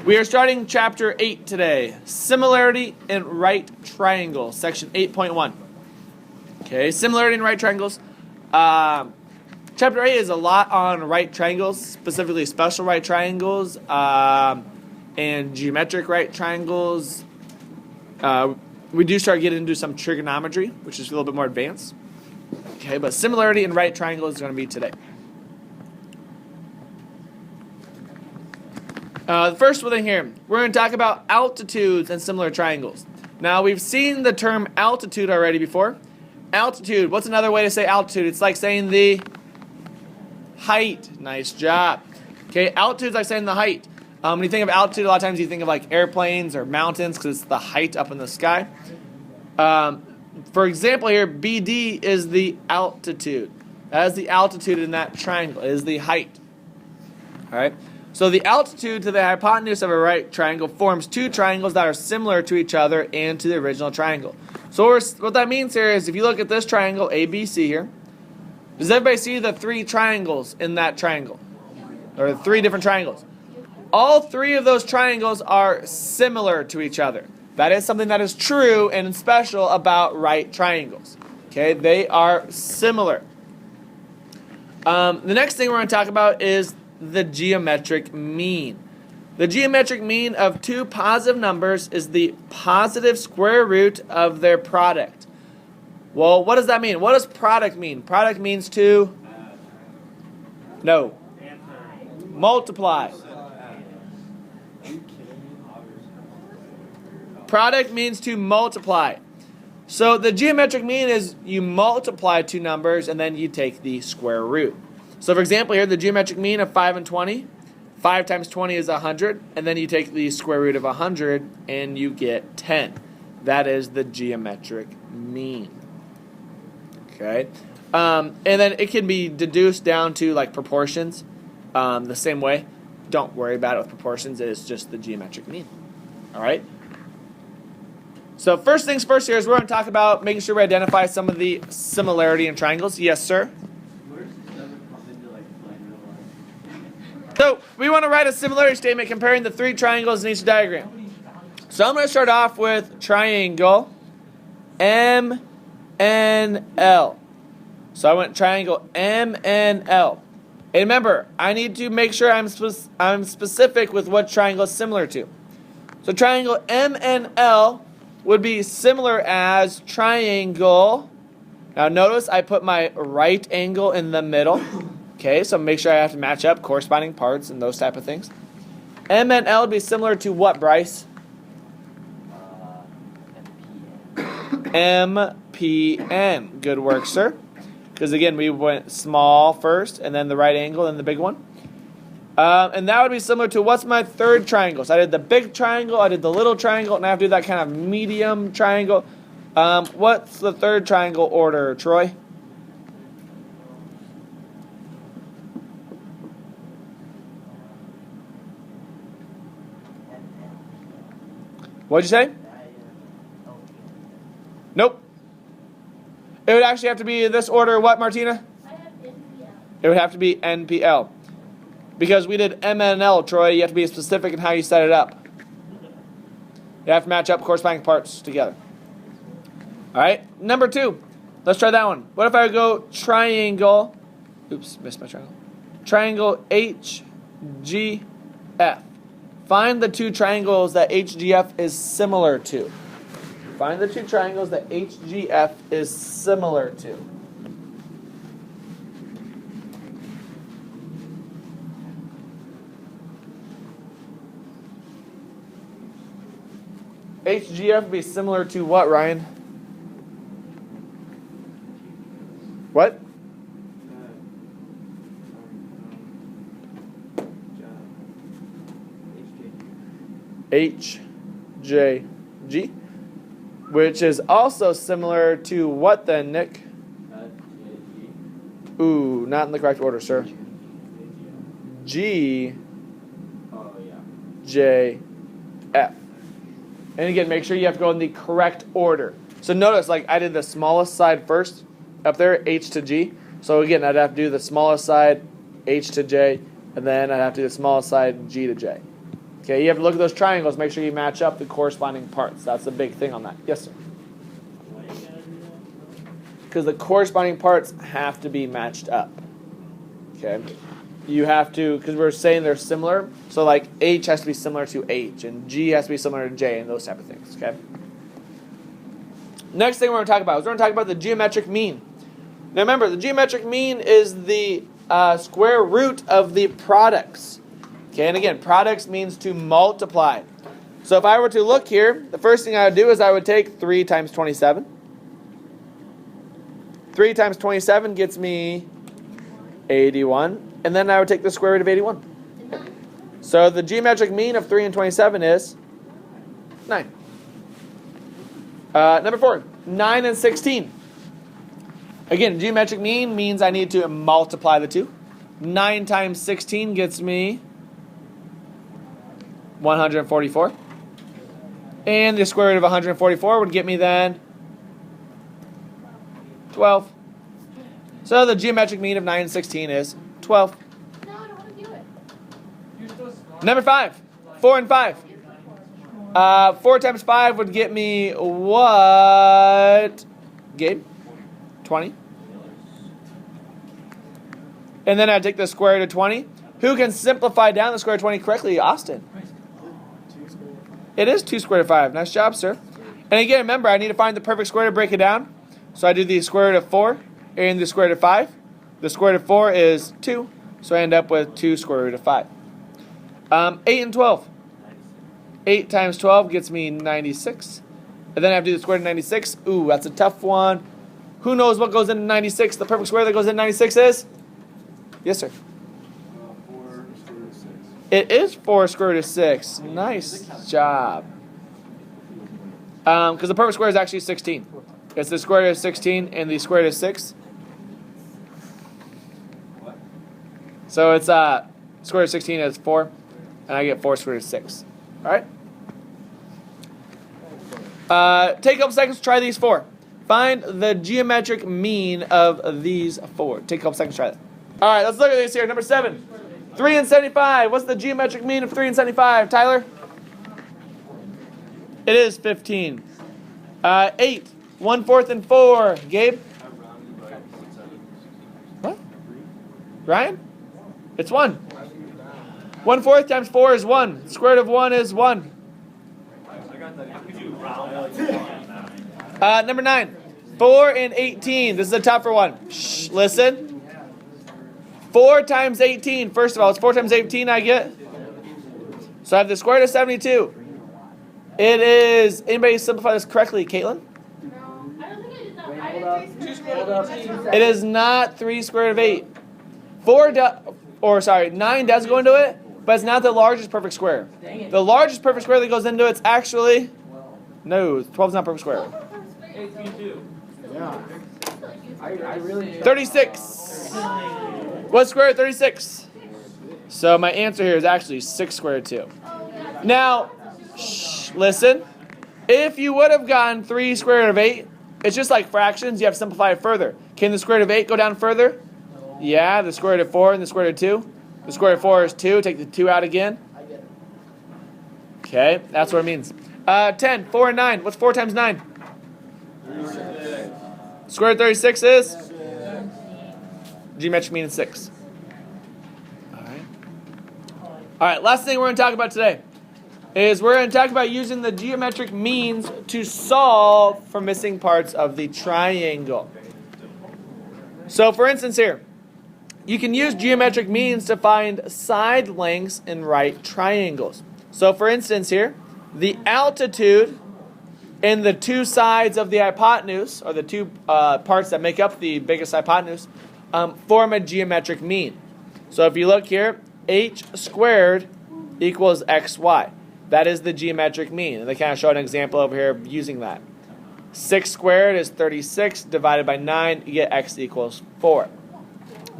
We are starting Chapter 8 today. Similarity in right triangles, Section 8.1. Okay, similarity in right triangles. Chapter 8 is a lot on right triangles, specifically special right triangles and geometric right triangles. We do start getting into some trigonometry, which is a little bit more advanced. Okay, but similarity in right triangles is going to be today. The first thing here, we're going to talk about altitudes and similar triangles. Now, we've seen the term altitude already before. Altitude, what's another way to say altitude? It's like saying the height. Nice job. Okay, altitude is like saying the height. When you think of altitude, a lot of times you think of like airplanes or mountains because it's the height up in the sky. For example here, BD is the altitude. That is the altitude in that triangle. It is the height. All right. So the altitude to the hypotenuse of a right triangle forms two triangles that are similar to each other and to the original triangle. So what that means here is if you look at this triangle, ABC here, does everybody see the three triangles in that triangle? Or the three different triangles? All three of those triangles are similar to each other. That is something that is true and special about right triangles. Okay, they are similar. The next thing we're going to talk about is the geometric mean. The geometric mean of two positive numbers is the positive square root of their product. Well, what does that mean? What does product mean? Product means to multiply. Product means to multiply. So the geometric mean is you multiply two numbers and then you take the square root. So for example here, the geometric mean of 5 and 20, 5 times 20 is 100, and then you take the square root of 100 and you get 10. That is the geometric mean. Okay, and then it can be deduced down to like proportions the same way. Don't worry about it with proportions, it is just the geometric mean. All right. So first things first here is we're going to talk about making sure we identify some of the similarity in triangles. Yes, sir? So we want to write a similarity statement comparing the three triangles in each diagram. So I'm going to start off with triangle MNL. So I went triangle MNL. And remember, I need to make sure I'm specific with what triangle is similar to. So triangle MNL would be similar as triangle. Now notice I put my right angle in the middle. Okay, so make sure I have to match up corresponding parts and those type of things. MNL would be similar to what, Bryce? MPN. Good work, sir. Because again, we went small first, and then the right angle, and the big one. And that would be similar to what's my third triangle? So I did the big triangle, I did the little triangle, and I have to do that kind of medium triangle. What's the third triangle order, Troy? What'd you say? Nope. It would actually have to be this order. What, Martina? It would have to be NPL. Because we did MNL, Troy, you have to be specific in how you set it up. You have to match up corresponding parts together. All right, number 2. Let's try that one. What if I go triangle, oops, missed my triangle. Triangle HGF. Find the two triangles that HGF is similar to. Find the two triangles that HGF is similar to. HGF would be similar to what, Ryan? What? HJG, which is also similar to what then, Nick? Ooh, not in the correct order, sir. GJF. And again, make sure you have to go in the correct order. So notice, like I did the smallest side first, up there, H to G. So again, I'd have to do the smallest side, H to J, and then I'd have to do the smallest side, G to J. Okay, you have to look at those triangles, make sure you match up the corresponding parts. That's the big thing on that. Yes, sir? Because the corresponding parts have to be matched up. Okay? You have to, because we're saying they're similar, so like H has to be similar to H, and G has to be similar to J, and those type of things. Okay? Next thing we're going to talk about is we're going to talk about the geometric mean. Now remember, the geometric mean is the square root of the products. Okay, and again, products means to multiply. So if I were to look here, the first thing I would do is I would take 3 times 27. 3 times 27 gets me 81. And then I would take the square root of 81. So the geometric mean of 3 and 27 is 9. Number 4, 9 and 16. Again, geometric mean means I need to multiply the two. 9 times 16 gets me 144. And the square root of 144 would get me then 12. So the geometric mean of 9 and 16 is 12. No, I don't want to do it. Number 5, 4 and 5. 4 times 5 would get me what? Gabe? 20. And then I'd take the square root of 20. Who can simplify down the square root of 20 correctly? Austin. It is 2 square root of 5. Nice job, sir. And again, remember, I need to find the perfect square to break it down. So I do the square root of 4 and the square root of 5. The square root of 4 is 2. So I end up with 2 square root of 5. 8 and 12. 8 times 12 gets me 96. And then I have to do the square root of 96. Ooh, that's a tough one. Who knows what goes into 96? The perfect square that goes into 96 is? Yes, sir. 4 square root of 6. It is 4 square root of 6. Nice job. Because the perfect square is actually 16. It's the square root of 16 and the square root of 6. What? So it's square root of 16 is 4. And I get 4 square root of 6. Alright? Take a couple seconds to try these 4. Find the geometric mean of these 4. Take a couple seconds to try that. Alright, let's look at this here. Number 7. 3 and 75. What's the geometric mean of 3 and 75? Tyler? It is 15. 8. 1/4 and 4. Gabe? What? Ryan? It's 1. 1/4 times 4 is 1. Square root of 1 is 1. Number 9. 4 and 18. This is a tougher one. Shh, listen. 4 times 18. First of all, it's 4 times 18 I get. So I have the square root of 72. It is, anybody simplify this correctly? Caitlin? No, I don't think I did that. I did 3 square root of 8. It is not 3 square root of 8. 9 does go into it, but it's not the largest perfect square. The largest perfect square that goes into it's actually, no, 12 is not perfect square. Yeah. I really 36. What's square root of 36? So my answer here is actually 6 square root of 2. Now, listen. If you would have gotten 3 square root of 8, it's just like fractions. You have to simplify it further. Can the square root of 8 go down further? Yeah, the square root of 4 and the square root of 2. The square root of 4 is 2. Take the 2 out again. Okay, that's what it means. 10, 4 and 9. What's 4 times 9? 36. Square root of 36 is? Geometric mean is 6. Alright, last thing we're going to talk about today is we're going to talk about using the geometric means to solve for missing parts of the triangle. So for instance here, you can use geometric means to find side lengths in right triangles. So for instance here, the altitude and the 2 sides of the hypotenuse, or the 2 parts that make up the biggest hypotenuse, form a geometric mean. So if you look here, h squared equals xy. That is the geometric mean. And they kind of show an example over here of using that. 6 squared is 36 divided by 9. You get x equals 4.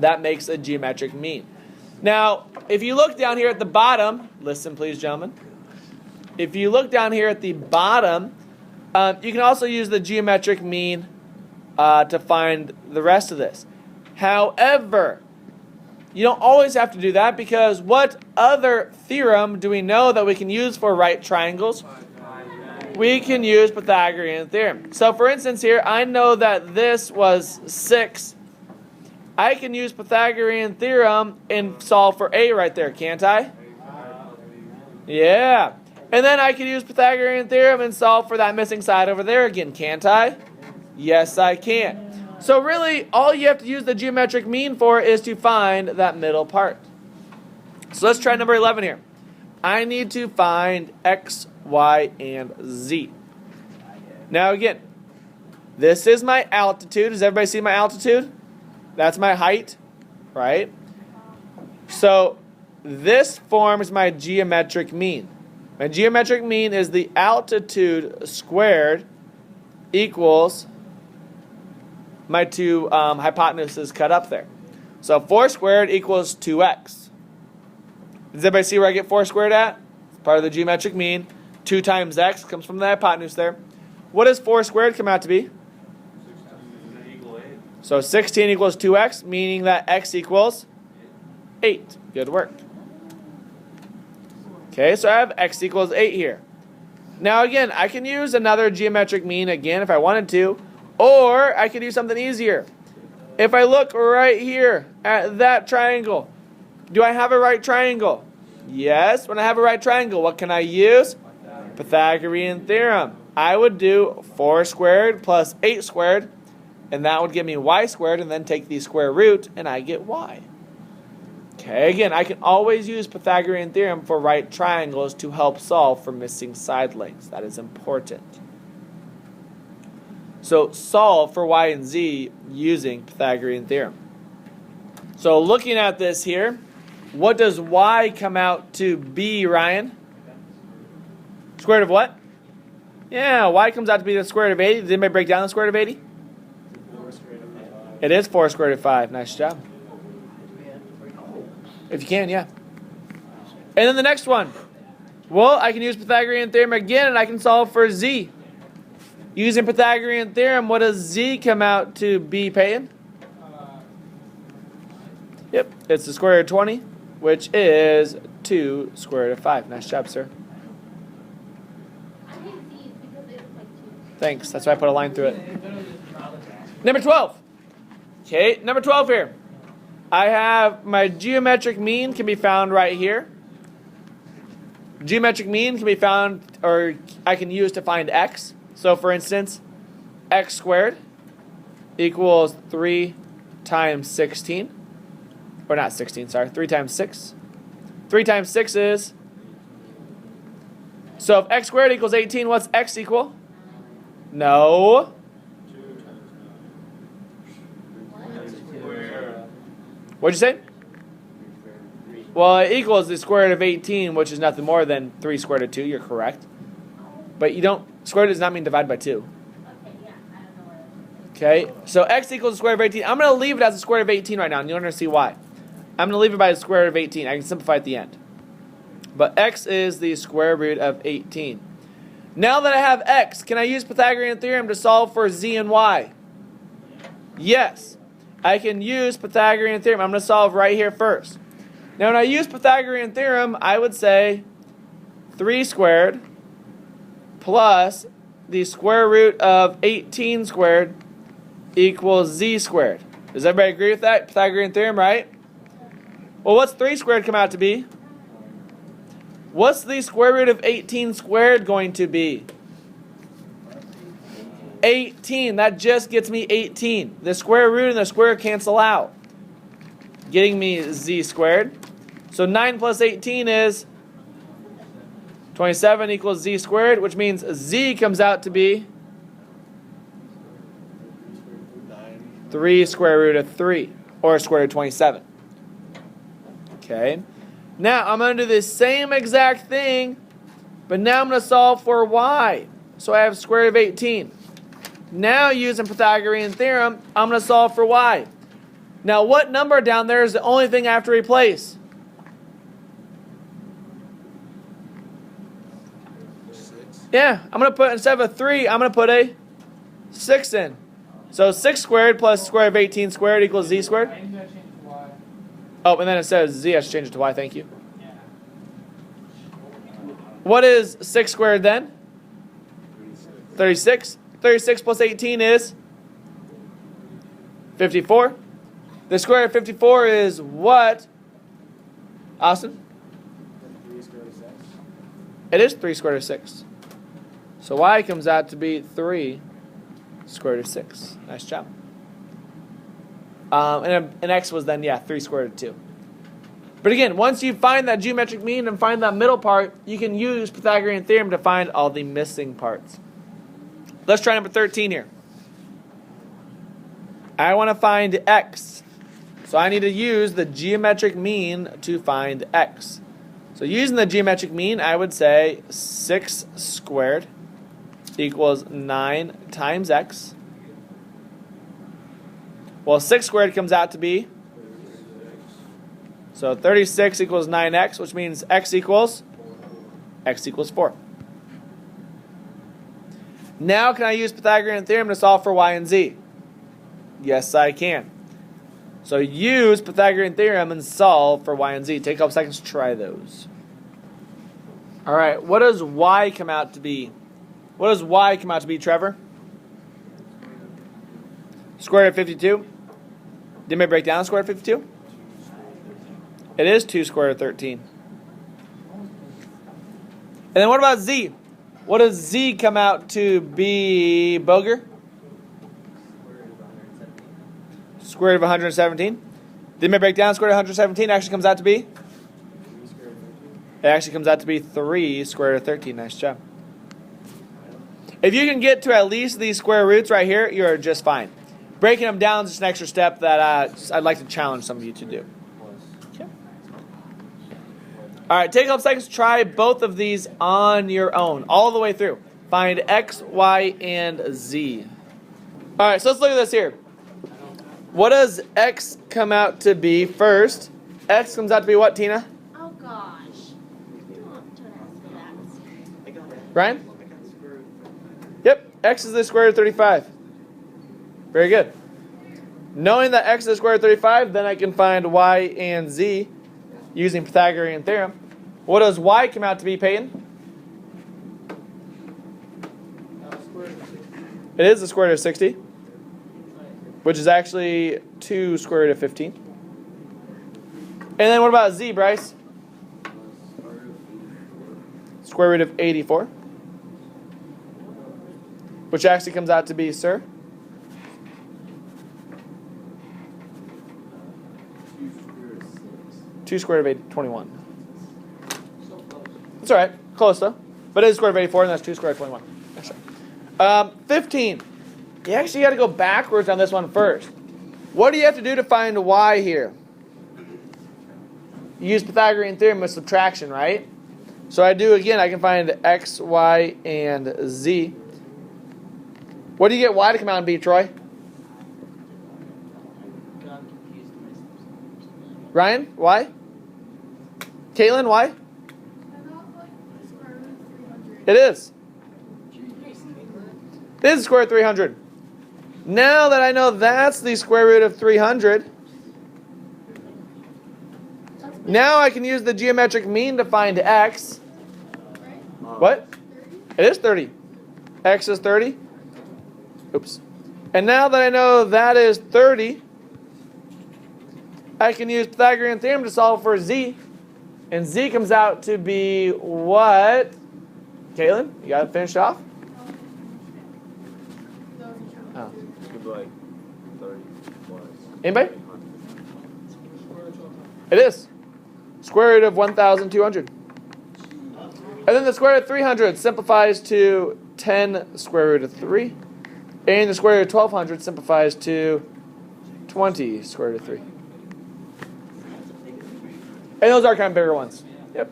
That makes a geometric mean. Now, if you look down here at the bottom, listen please, gentlemen. If you look down here at the bottom, you can also use the geometric mean to find the rest of this. However, you don't always have to do that, because what other theorem do we know that we can use for right triangles? We can use Pythagorean theorem. So for instance here, I know that this was 6. I can use Pythagorean theorem and solve for a right there, can't I? Yeah. And then I can use Pythagorean theorem and solve for that missing side over there again, can't I? Yes, I can. So really, all you have to use the geometric mean for is to find that middle part. So let's try number 11 here. I need to find x, y, and z. Now again, this is my altitude. Does everybody see my altitude? That's my height, right? So this forms my geometric mean. My geometric mean is the altitude squared equals my two hypotenuses cut up there. So 4 squared equals 2x. Does everybody see where I get 4 squared at? It's part of the geometric mean. 2 times x comes from the hypotenuse there. What does 4 squared come out to be? 16. So 16 equals 2x, meaning that x equals 8. Good work. Okay, so I have x equals 8 here. Now again, I can use another geometric mean again if I wanted to, or I could do something easier. If I look right here at that triangle, do I have a right triangle? Yes, when I have a right triangle, what can I use? Pythagorean theorem. I would do 4 squared plus 8 squared, and that would give me y squared, and then take the square root, and I get y. Okay, again, I can always use Pythagorean theorem for right triangles to help solve for missing side lengths. That is important. So solve for y and z using Pythagorean theorem. So looking at this here, what does y come out to be, Ryan? Square root of what? Yeah, y comes out to be the square root of 80. Did anybody break down the square root of 80? It is 4 square root of 5. Nice job. If you can, yeah. And then the next one. Well, I can use Pythagorean theorem again, and I can solve for z. Using Pythagorean theorem, what does z come out to be, Peyton? Yep, it's the square root of 20, which is 2 square root of 5. Nice job, sir. I hate these because they look like 2. Thanks. That's why I put a line through it. Number 12. Okay, number 12 here. I have my geometric mean can be found right here. Geometric mean can be found, or I can use to find x. So for instance, x squared equals 3 times 16. Or not 16, sorry. 3 times 6. 3 times 6 is... So if x squared equals 18, what's x equal? No. What'd you say? Well, it equals the square root of 18, which is nothing more than 3 squared root of 2. You're correct. But you don't... Square root does not mean divide by 2. Okay, yeah, I don't know what Okay, so x equals the square root of 18. I'm going to leave it as the square root of 18 right now, and you're going to see why. I'm going to leave it by the square root of 18. I can simplify at the end. But x is the square root of 18. Now that I have x, can I use Pythagorean theorem to solve for z and y? Yes. I can use Pythagorean theorem. I'm going to solve right here first. Now when I use Pythagorean theorem, I would say 3 squared plus the square root of 18 squared equals z squared. Does everybody agree with that? Pythagorean theorem, right? Well, what's 3 squared come out to be? What's the square root of 18 squared going to be? 18. That just gets me 18. The square root and the square cancel out, getting me z squared. So 9 plus 18 is 27 equals z squared, which means z comes out to be 3 square root of 3, or square root of 27. Okay. Now I'm going to do the same exact thing, but now I'm going to solve for y. So I have square root of 18. Now using Pythagorean theorem, I'm going to solve for y. Now what number down there is the only thing I have to replace? 6. Yeah, I'm going to put, instead of a 3, I'm going to put a 6 in. So 6 squared plus square root of 18 squared equals z squared. Oh, and then it says z. I should change it to y. Thank you. What is 6 squared then? 36. 36 plus 18 is 54. The square root of 54 is what? Austin? 3 square root of 6. It is 3 square root of 6. So y comes out to be 3 square root of 6. Nice job. And x was then, 3 square root of 2. But again, once you find that geometric mean and find that middle part, you can use Pythagorean theorem to find all the missing parts. Let's try number 13 here. I want to find x. So I need to use the geometric mean to find x. So using the geometric mean, I would say 6 squared equals 9 times x. Well, 6 squared comes out to be, so 36 equals 9x, which means x equals 4. Now can I use Pythagorean theorem to solve for y and z? Yes, I can. So use Pythagorean theorem and solve for y and z. Take a couple seconds to try those. All right, what does y come out to be? What does y come out to be, Trevor? Square root of 52. Did we break down square root of 52? It is 2 square root of 13. And then what about z? What does z come out to be, Boger? Square root of 117. Did we break down square root of 117? Actually comes out to be? It actually comes out to be 3 square root of 13. Nice job. If you can get to at least these square roots right here, you're just fine. Breaking them down is just an extra step that I'd like to challenge some of you to do. Okay. All right, take a couple seconds to try both of these on your own, all the way through. Find x, y, and z. All right, so let's look at this here. What does x come out to be first? X comes out to be what, Tina? Oh gosh. Don't ask me that. Ryan? Yep, x is the square root of 35. Very good. Knowing that x is the square root of 35, then I can find y and z using Pythagorean theorem. What does y come out to be, Peyton? It is the square root of 60, which is actually 2 square root of 15. And then what about z, Bryce? Square root of 84. Which actually comes out to be, sir? 2 square root of 21. That's all right. Close, though. But it is square root of 84, and that's 2 square root of 21. That's right. 15. You actually got to go backwards on this one first. What do you have to do to find y here? You use Pythagorean theorem with subtraction, right? So I do again. I can find x, y, and z. What do you get y to come out and be, Troy? Ryan, why? Caitlin, why? It is. It is the square root of 300. Now that I know that's the square root of 300, now I can use the geometric mean to find x. What? It is 30. X is 30. Oops. And now that I know that is 30, I can use Pythagorean theorem to solve for z. And z comes out to be what? Caitlin, you got it finished off? Oh. Like 30 plus. Anybody? It is. Square root of 1,200. And then the square root of 300 simplifies to 10 square root of 3. And the square root of 1,200 simplifies to 20 square root of 3. And those are kind of bigger ones. Yep.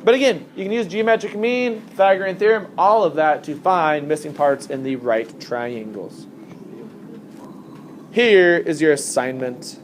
But again, you can use geometric mean, Pythagorean theorem, all of that to find missing parts in the right triangles. Here is your assignment.